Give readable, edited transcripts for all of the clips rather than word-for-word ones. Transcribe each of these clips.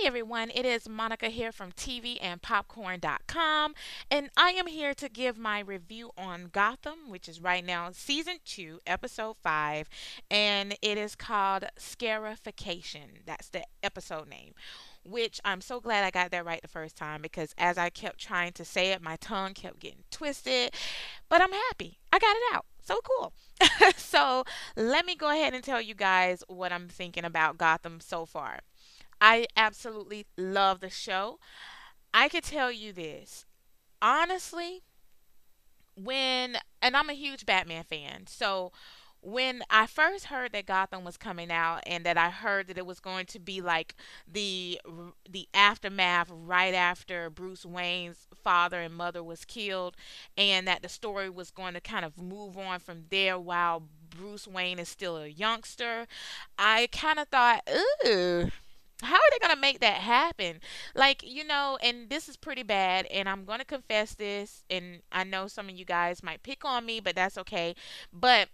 Hi everyone, it is Monica here from TVandPopcorn.com, and I am here to give my review on Gotham, which is right now season 2, episode 5, and it is called Scarification. That's the episode name, which I'm so glad I got that right the first time because as I kept trying to say it, my tongue kept getting twisted, but I'm happy. I got it out. So cool. So, let me go ahead and tell you guys what I'm thinking about Gotham so far. I absolutely love the show. I could tell you this. Honestly, and I'm a huge Batman fan. So when I first heard that Gotham was coming out and that I heard that it was going to be like the aftermath right after Bruce Wayne's father and mother was killed and that the story was going to kind of move on from there while Bruce Wayne is still a youngster, I kind of thought, ooh, how are they going to make that happen? Like, and this is pretty bad, and I'm going to confess this, and I know some of you guys might pick on me, but that's okay. But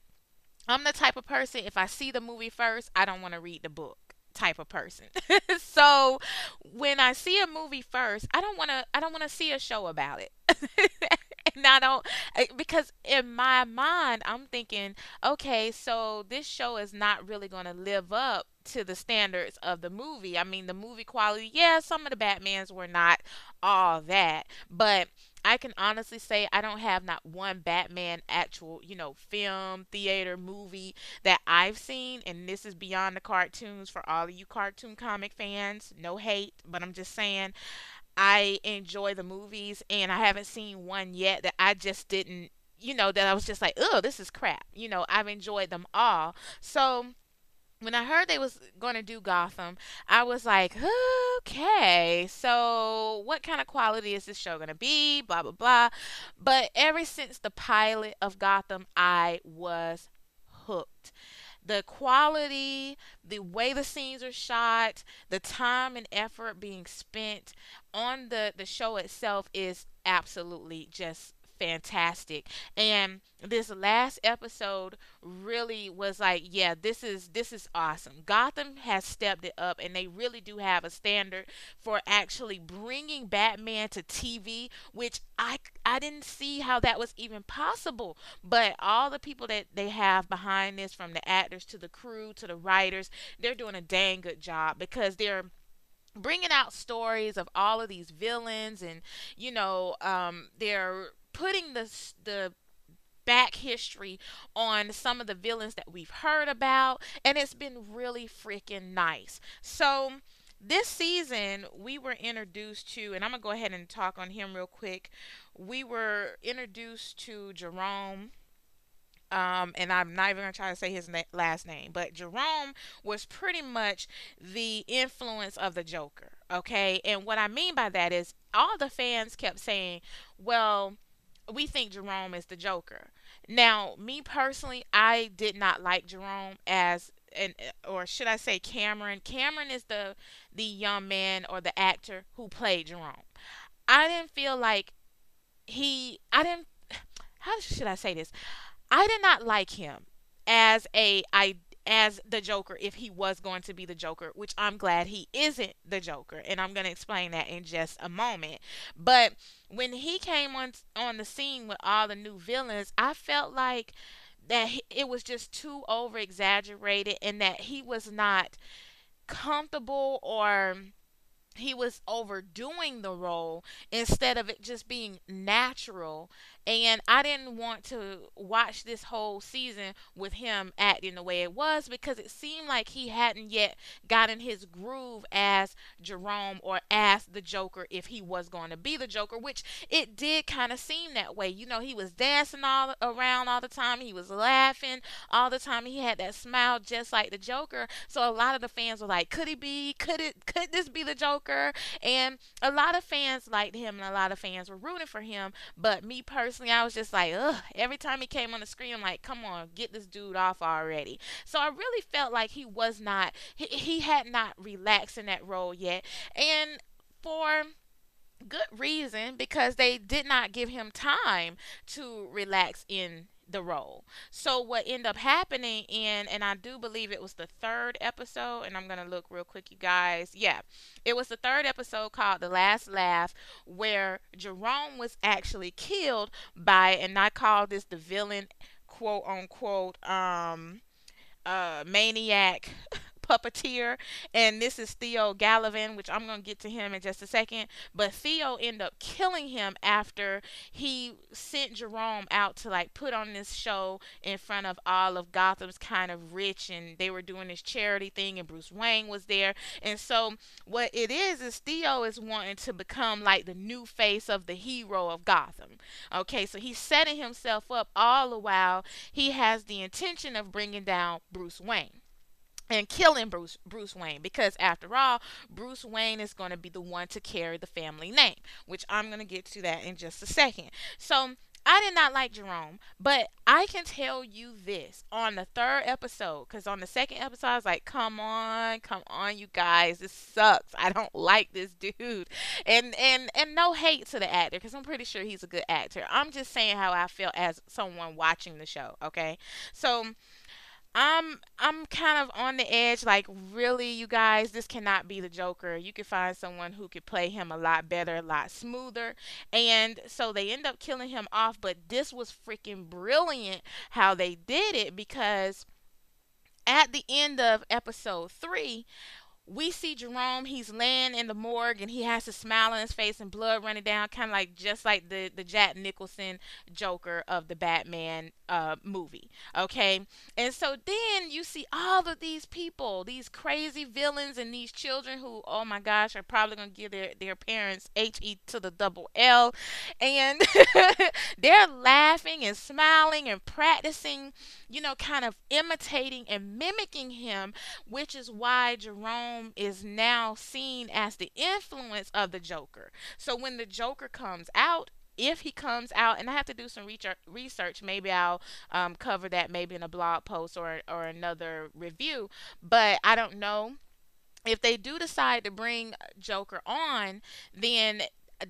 I'm the type of person, if I see the movie first, I don't want to read the book type of person. So when I see a movie first, I don't want to see a show about it. And I don't because in my mind I'm thinking, okay, so this show is not really going to live up to the standards of the movie. I mean, the movie quality, yeah, some of the Batmans were not all that, but I can honestly say I don't have not one Batman actual, film, theater, movie that I've seen, and this is beyond the cartoons for all of you cartoon comic fans. No hate, but I'm just saying I enjoy the movies, and I haven't seen one yet that I just didn't, that I was just like, oh, this is crap. I've enjoyed them all. So when I heard they was going to do Gotham, I was like, okay, so what kind of quality is this show going to be? Blah, blah, blah. But ever since the pilot of Gotham, I was hooked. The quality, the way the scenes are shot, the time and effort being spent on the show itself is absolutely just fantastic. And this last episode really was like, yeah, this is awesome. Gotham has stepped it up, and they really do have a standard for actually bringing Batman to TV, which I didn't see how that was even possible. But all the people that they have behind this, from the actors to the crew to the writers, they're doing a dang good job because they're bringing out stories of all of these villains, and they're putting the back history on some of the villains that we've heard about, and it's been really freaking nice. So this season we were introduced to, and I'm gonna go ahead and talk on him real quick. We were introduced to Jerome, and I'm not even gonna try to say his last name, but Jerome was pretty much the influence of the Joker. Okay, and what I mean by that is all the fans kept saying, "Well, we think Jerome is the Joker." Now, me personally, I did not like Jerome as an, or should I say Cameron? Cameron is the young man or the actor who played Jerome. I didn't feel like I didn't. How should I say this? I did not like him as as the Joker if he was going to be the Joker, which I'm glad he isn't the Joker, and I'm going to explain that in just a moment. But when he came on the scene with all the new villains, I felt like that it was just too over exaggerated, and that he was not comfortable, or he was overdoing the role instead of it just being natural. And I didn't want to watch this whole season with him acting the way it was because it seemed like he hadn't yet gotten his groove as Jerome or as the Joker if he was going to be the Joker, which it did kind of seem that way. He was dancing all around all the time, he was laughing all the time, he had that smile just like the Joker. So a lot of the fans were like, could this be the Joker? And a lot of fans liked him, and a lot of fans were rooting for him. But me personally, I was just like, ugh. Every time he came on the screen, I'm like, come on, get this dude off already. So I really felt like he had not relaxed in that role yet. And for good reason, because they did not give him time to relax in the role. So what ended up happening in, and I do believe it was the third episode, and I'm gonna look real quick, you guys. Yeah, it was the third episode called "The Last Laugh," where Jerome was actually killed by, and I call this the villain, quote unquote, maniac puppeteer, and this is Theo Gallivan, which I'm gonna get to him in just a second. But Theo ended up killing him after he sent Jerome out to like put on this show in front of all of Gotham's kind of rich, and they were doing this charity thing, and Bruce Wayne was there. And so what it is Theo is wanting to become like the new face of the hero of Gotham. Okay, so he's setting himself up all the while he has the intention of bringing down Bruce Wayne and killing Bruce Wayne, because after all, Bruce Wayne is going to be the one to carry the family name, which I'm going to get to that in just a second. So I did not like Jerome, but I can tell you this on the third episode, because on the second episode I was like, come on, you guys, this sucks. I don't like this dude, and no hate to the actor, because I'm pretty sure he's a good actor. I'm just saying how I feel as someone watching the show. Okay, so I'm kind of on the edge, like, really, you guys, this cannot be the Joker. You could find someone who could play him a lot better, a lot smoother. And so they end up killing him off, but this was freaking brilliant how they did it, because at the end of episode 3, we see Jerome. He's laying in the morgue, and he has a smile on his face and blood running down, kind of like just like the Jack Nicholson Joker of the Batman movie. Okay, and so then you see all of these people, these crazy villains, and these children who, oh my gosh, are probably gonna give their parents HE to the double L, and they're laughing and smiling and practicing, kind of imitating and mimicking him, which is why Jerome is now seen as the influence of the Joker. So when the Joker comes out, if he comes out, and I have to do some research, maybe I'll cover that maybe in a blog post or another review, but I don't know. If they do decide to bring Joker on, then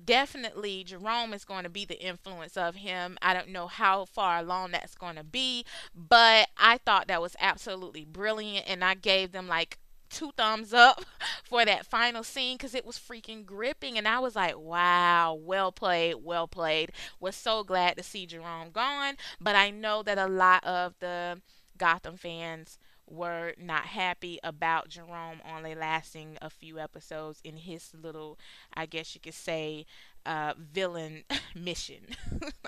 definitely Jerome is going to be the influence of him. I don't know how far along that's going to be, but I thought that was absolutely brilliant, and I gave them like two thumbs up for that final scene, because it was freaking gripping, and I was like, wow, well played, well played. Was so glad to see Jerome gone, but I know that a lot of the Gotham fans were not happy about Jerome only lasting a few episodes in his little, I guess you could say, villain mission.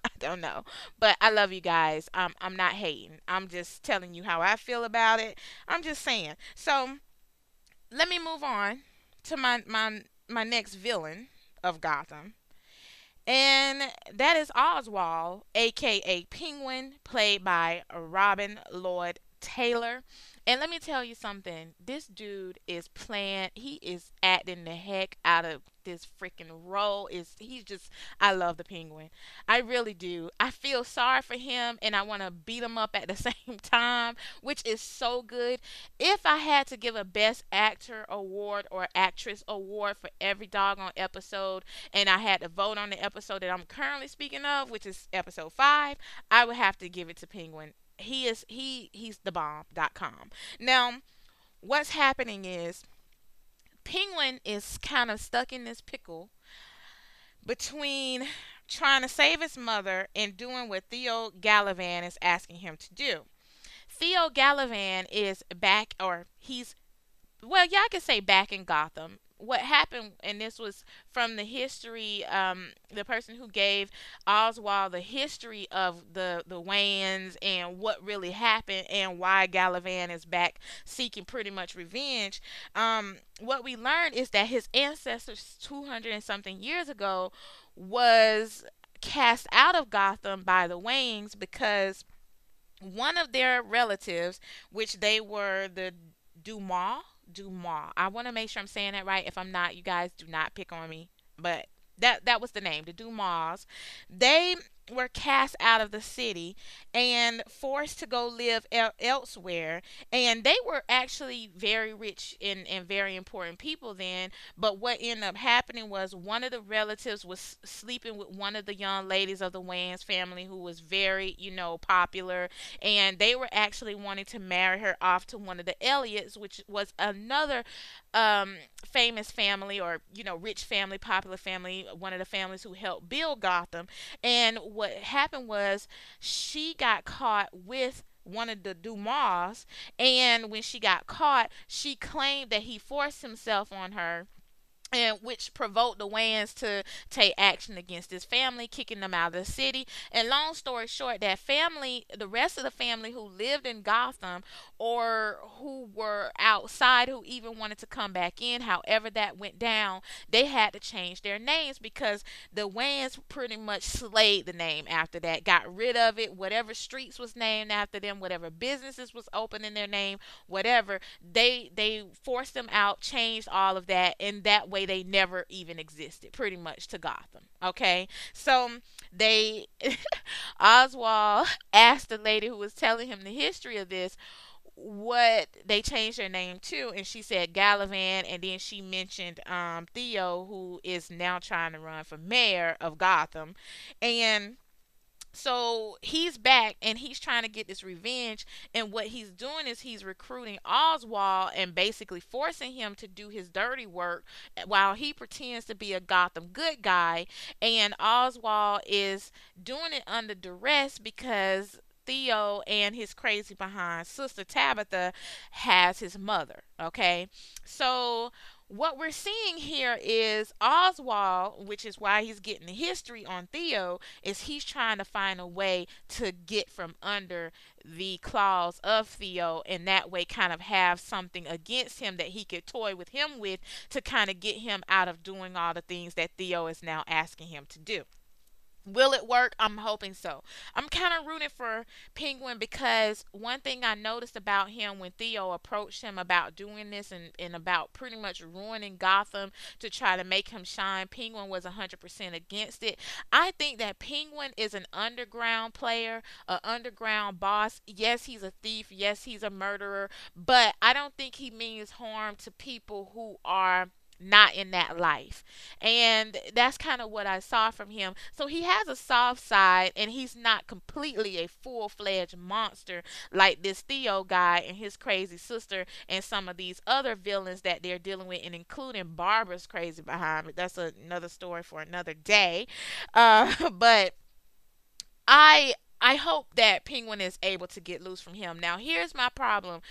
I don't know, but I love you guys. I'm not hating. I'm just telling you how I feel about it. I'm just saying. So let me move on to my next villain of Gotham, and that is Oswald, aka Penguin, played by Robin Lloyd Taylor. And let me tell you something. This dude is playing. He is acting the heck out of this freaking role. Is he's just. I love the Penguin. I really do. I feel sorry for him, and I want to beat him up at the same time, which is so good. If I had to give a Best Actor award or Actress award for every doggone episode, and I had to vote on the episode that I'm currently speaking of, which is episode 5, I would have to give it to Penguin. He's the bomb.com. Now, what's happening is Penguin is kind of stuck in this pickle between trying to save his mother and doing what Theo Gallivan is asking him to do. Theo Gallivan is back, or he's, well, yeah, I could say back in Gotham. What happened, and this was from the history, the person who gave Oswald the history of the Wayans and what really happened and why Gallivan is back seeking pretty much revenge. What we learned is that his ancestors 200 and something years ago was cast out of Gotham by the Waynes because one of their relatives, which they were the Dumas. Dumas. I want to make sure I'm saying that right. If I'm not, you guys do not pick on me. But that was the name, the Dumas. They were cast out of the city and forced to go live elsewhere. And they were actually very rich and very important people then. But what ended up happening was one of the relatives was sleeping with one of the young ladies of the Wayans family who was very, popular. And they were actually wanting to marry her off to one of the Elliots, which was another famous family, or rich family, popular family, one of the families who helped build Gotham. And what happened was she got caught with one of the Dumas, and when she got caught, she claimed that he forced himself on her, and which provoked the Wayans to take action against his family, kicking them out of the city. And long story short, that family, the rest of the family who lived in Gotham or who were outside, who even wanted to come back in, however that went down, they had to change their names because the Wayans pretty much slayed the name after that, got rid of it. Whatever streets was named after them, whatever businesses was open in their name, whatever, they forced them out, changed all of that, and that way they never even existed pretty much to Gotham. Okay, so they Oswald asked the lady who was telling him the history of this what they changed their name to, and she said Galavan, and then she mentioned Theo, who is now trying to run for mayor of Gotham. And so he's back and he's trying to get this revenge. And what he's doing is he's recruiting Oswald and basically forcing him to do his dirty work while he pretends to be a Gotham good guy. And Oswald is doing it under duress because Theo and his crazy behind sister Tabitha has his mother. Okay, so what we're seeing here is Oswald, which is why he's getting the history on Theo, is he's trying to find a way to get from under the claws of Theo, and that way kind of have something against him that he could toy with him with to kind of get him out of doing all the things that Theo is now asking him to do. Will it work? I'm hoping so. I'm kind of rooting for Penguin because one thing I noticed about him when Theo approached him about doing this and about pretty much ruining Gotham to try to make him shine, Penguin was 100% against it. I think that Penguin is an underground player, an underground boss. Yes, he's a thief. Yes, he's a murderer. But I don't think he means harm to people who are not in that life. And that's kind of what I saw from him. So he has a soft side and he's not completely a full-fledged monster like this Theo guy and his crazy sister and some of these other villains that they're dealing with, and including Barbara's crazy behind it. That's another story for another day. But I hope that Penguin is able to get loose from him. Now here's my problem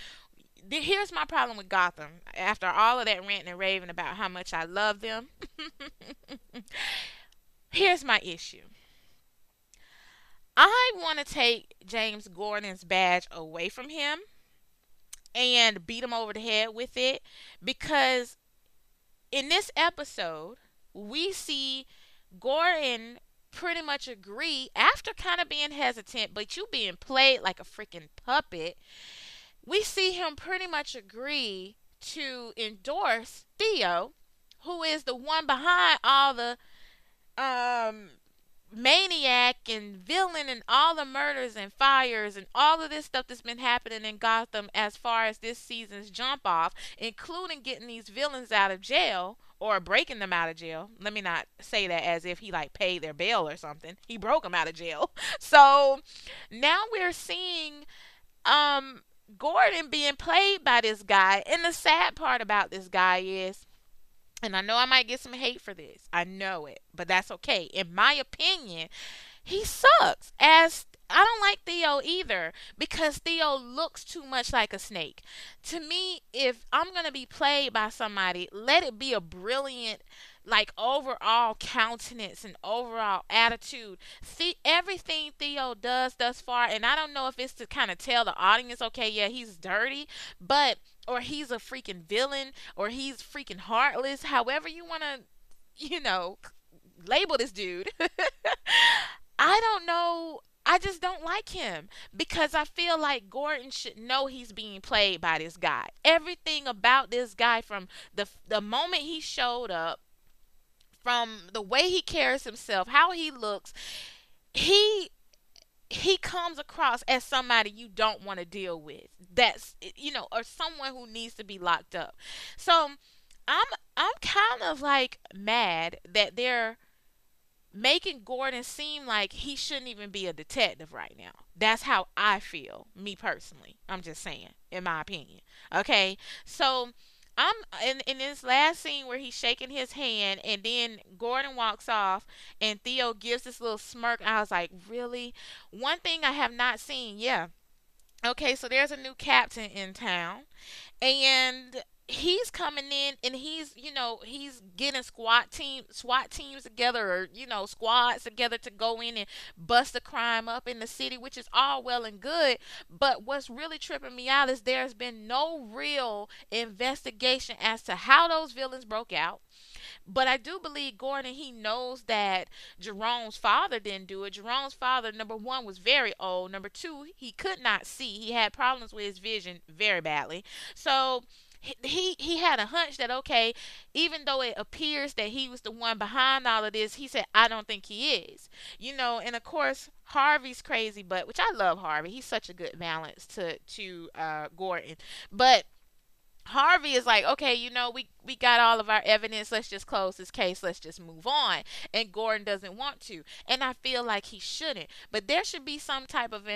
with Gotham. After all of that ranting and raving about how much I love them, here's my issue. I want to take James Gordon's badge away from him and beat him over the head with it because in this episode, we see Gordon pretty much agree after kind of being hesitant, but you being played like a freaking puppet. We see him pretty much agree to endorse Theo, who is the one behind all the um maniac and villain and all the murders and fires and all of this stuff that's been happening in Gotham as far as this season's jump off, including getting these villains out of jail or breaking them out of jail. Let me not say that as if he like paid their bail or something. He broke them out of jail. So now we're seeing um Gordon being played by this guy. And the sad part about this guy is, and I know I might get some hate for this. I know it, but that's okay. In my opinion, he sucks. As I don't like Theo either because Theo looks too much like a snake. To me, if I'm going to be played by somebody, let it be a brilliant like overall countenance and overall attitude. See everything Theo does thus far, and I don't know if it's to kind of tell the audience, okay, yeah, he's dirty, but or he's a freaking villain, or he's freaking heartless. However you want to, you know, label this dude. I don't know. I just don't like him because I feel like Gordon should know he's being played by this guy. Everything about this guy from the moment he showed up, from the way he carries himself, how he looks, he he comes across as somebody you don't want to deal with. That's, or someone who needs to be locked up. So I'm kind of like mad that they're making Gordon seem like he shouldn't even be a detective right now. That's how I feel, me personally. I'm just saying, in my opinion. Okay, so I'm in this last scene where he's shaking his hand, and then Gordon walks off, and Theo gives this little smirk. I was like, really? One thing I have not seen, yeah. Okay, so there's a new captain in town, and he's coming in, and he's getting SWAT teams together, or squads together to go in and bust the crime up in the city, which is all well and good. But what's really tripping me out is there's been no real investigation as to how those villains broke out. But I do believe Gordon, he knows that Jerome's father didn't do it. Jerome's father, number one, was very old. Number two, he could not see. He had problems with his vision very badly. So he had a hunch that, okay, even though it appears that he was the one behind all of this, he said, I don't think he is. And of course Harvey's crazy, but which I love Harvey. He's such a good balance to Gordon. But Harvey is like, okay, we got all of our evidence. Let's just close this case. Let's just move on. And Gordon doesn't want to. And I feel like he shouldn't. But there should be some type of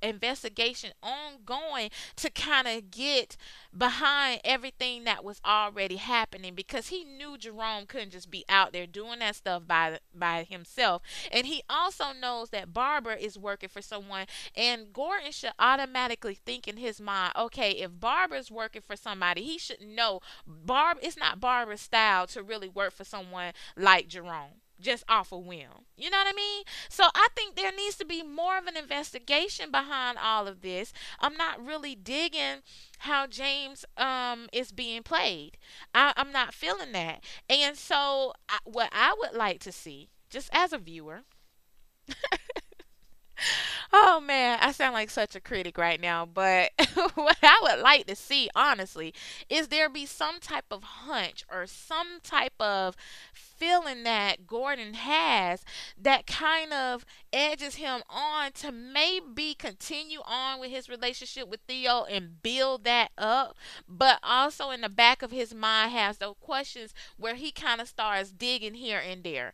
investigation ongoing to kind of get behind everything that was already happening, because he knew Jerome couldn't just be out there doing that stuff by himself. And he also knows that Barbara is working for someone, and Gordon should automatically think in his mind, okay, if Barbara's working for somebody, he should know it's not Barbara's style to really work for someone like Jerome. Just off a whim. You know what I mean? So I think there needs to be more of an investigation behind all of this. I'm not really digging how James is being played. I'm not feeling that. And so what I would like to see, just as a viewer, oh man, I sound like such a critic right now, but what I would like to see, honestly, is there be some type of hunch or some type of feeling that Gordon has that kind of edges him on to maybe continue on with his relationship with Theo and build that up, but also in the back of his mind has those questions where he kind of starts digging here and there,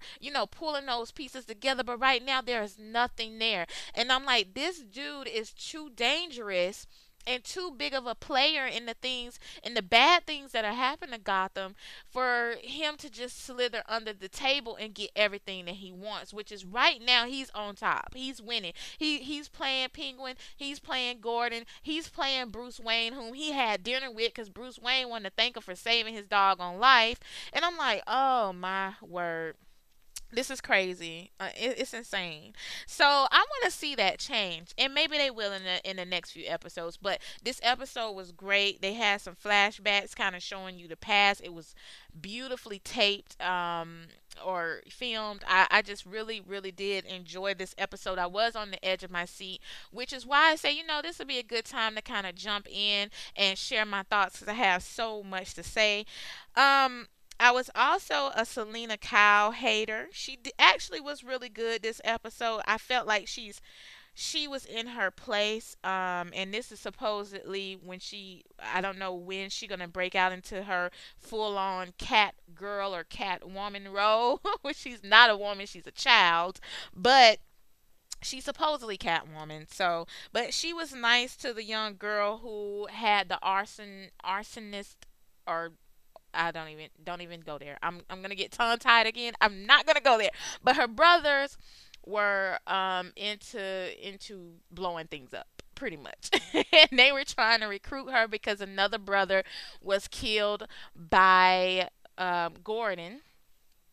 pulling those pieces together, but right now there is nothing there. And I'm like, this dude is too dangerous and too big of a player in the things and the bad things that are happening to Gotham for him to just slither under the table and get everything that he wants, which is right now he's on top. He's winning. He's playing Penguin, he's playing Gordon, he's playing Bruce Wayne, whom he had dinner with because Bruce Wayne wanted to thank him for saving his doggone life. And I'm like, oh my word, this is crazy. It's insane. So I want to see that change, and maybe they will in the next few episodes. But this episode was great. They had some flashbacks, kind of showing you the past. It was beautifully taped, or filmed. I just really, really did enjoy this episode. I was on the edge of my seat, which is why I say, this would be a good time to kind of jump in and share my thoughts because I have so much to say. Um, I was also a Selena Kyle hater. Actually was really good this episode. I felt like she was in her place. And this is supposedly when I don't know when she gonna break out into her full on cat girl or cat woman role. Which she's not a woman, she's a child, but she's supposedly Catwoman. So, but she was nice to the young girl who had the arsonist, or don't even go there. I'm gonna get tongue tied again. I'm not gonna go there. But her brothers were into blowing things up pretty much. And they were trying to recruit her because another brother was killed by Gordon,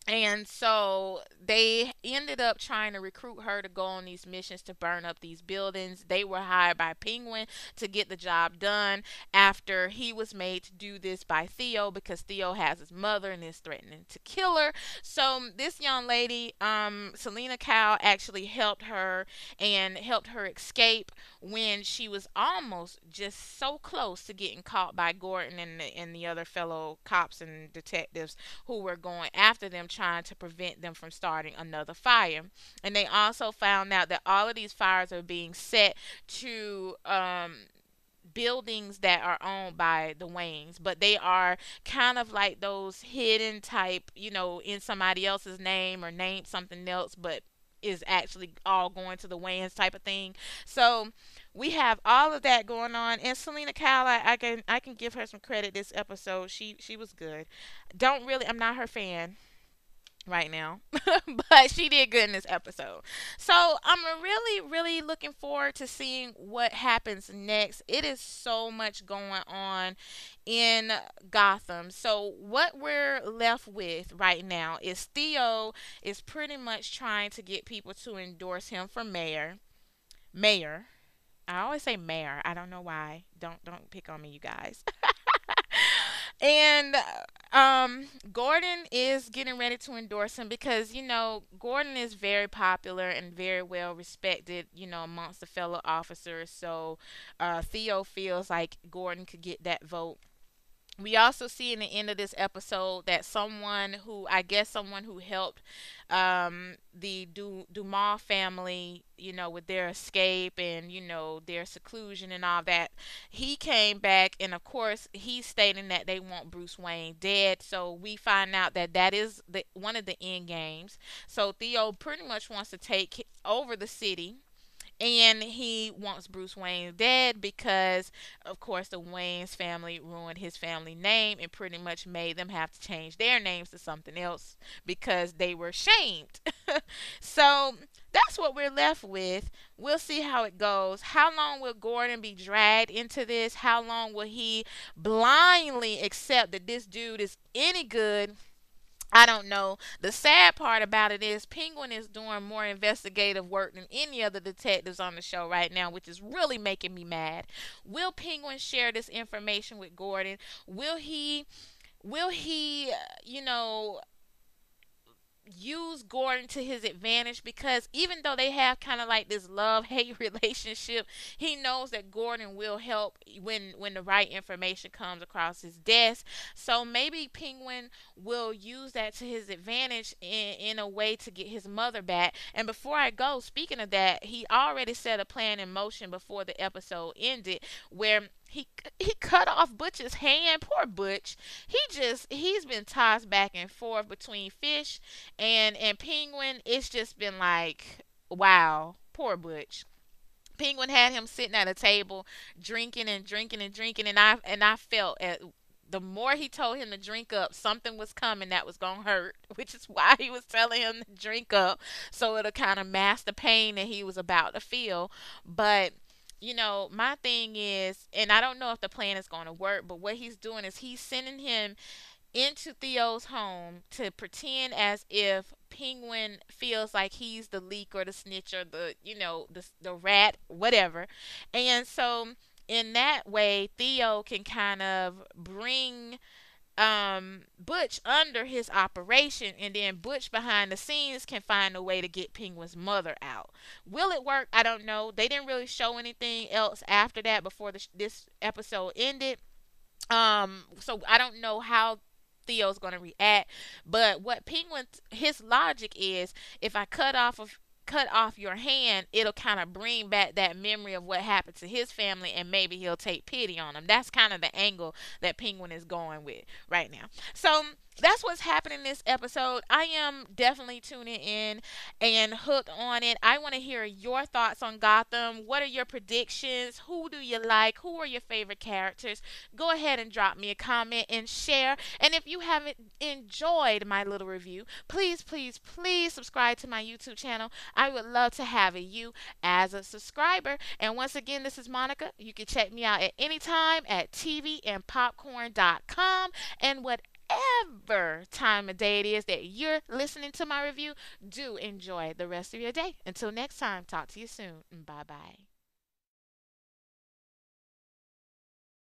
and so they ended up trying to recruit her to go on these missions to burn up these buildings. They were hired by Penguin to get the job done after he was made to do this by Theo because Theo has his mother and is threatening to kill her. So this young lady, Selena Kyle, actually helped her and helped her escape when she was almost just so close to getting caught by Gordon and the other fellow cops and detectives who were going after them, trying to prevent them from starting another fire. And they also found out that all of these fires are being set to buildings that are owned by the Waynes, but they are kind of like those hidden type, in somebody else's name or name something else, but is actually all going to the Waynes type of thing. So we have all of that going on, and Selena Kyle, I can give her some credit this episode. She was good. Don't really, I'm not her fan right now, but she did good in this episode. So I'm really, really looking forward to seeing what happens next. It is so much going on in Gotham. So what we're left with right now is Theo is pretty much trying to get people to endorse him for mayor. Mayor. I always say mayor. I don't know why. Don't pick on me, you guys. And Gordon is getting ready to endorse him because Gordon is very popular and very well respected, amongst the fellow officers. So Theo feels like Gordon could get that vote. We also see in the end of this episode that someone who helped the Dumas family, with their escape and their seclusion and all that, he came back, and of course he's stating that they want Bruce Wayne dead. So we find out that that is one of the end games. So Theo pretty much wants to take over the city, and he wants Bruce Wayne dead because, of course, the Wayne's family ruined his family name and pretty much made them have to change their names to something else because they were shamed. So that's what we're left with. We'll see how it goes. How long will Gordon be dragged into this? How long will he blindly accept that this dude is any good? I don't know. The sad part about it is Penguin is doing more investigative work than any other detectives on the show right now, which is really making me mad. Will Penguin share this information with Gordon? Will he use Gordon to his advantage? Because even though they have kind of like this love hate relationship, he knows that Gordon will help when the right information comes across his desk. So maybe Penguin will use that to his advantage in a way to get his mother back. And before I go, speaking of that, he already set a plan in motion before the episode ended where he cut off Butch's hand. Poor Butch. He's been tossed back and forth between Fish and Penguin. It's just been like, wow, poor Butch. Penguin had him sitting at a table drinking and drinking and drinking, and I felt the more he told him to drink up, something was coming that was gonna hurt, which is why he was telling him to drink up, so it'll kind of mask the pain that he was about to feel. But my thing is, and I don't know if the plan is going to work, but what he's doing is he's sending him into Theo's home to pretend as if Penguin feels like he's the leak or the snitch or the rat, whatever. And so in that way, Theo can kind of bring Butch under his operation, and then Butch behind the scenes can find a way to get Penguin's mother out. Will it work? I don't know. They didn't really show anything else after that before this episode ended. So I don't know how Theo's gonna react. But what Penguin's his logic is, if I cut off your hand, it'll kind of bring back that memory of what happened to his family, and maybe he'll take pity on him. That's kind of the angle that Penguin is going with right now. So that's what's happening in this episode. I am definitely tuning in and hooked on it. I want to hear your thoughts on Gotham. What are your predictions? Who do you like? Who are your favorite characters? Go ahead and drop me a comment and share. And if you haven't enjoyed my little review, please, please, please subscribe to my YouTube channel. I would love to have you as a subscriber. And once again, this is Monica. You can check me out at any time at TVandPopcorn.com. And whatever time of day it is that you're listening to my review, do enjoy the rest of your day. Until next time, talk to you soon. Bye bye.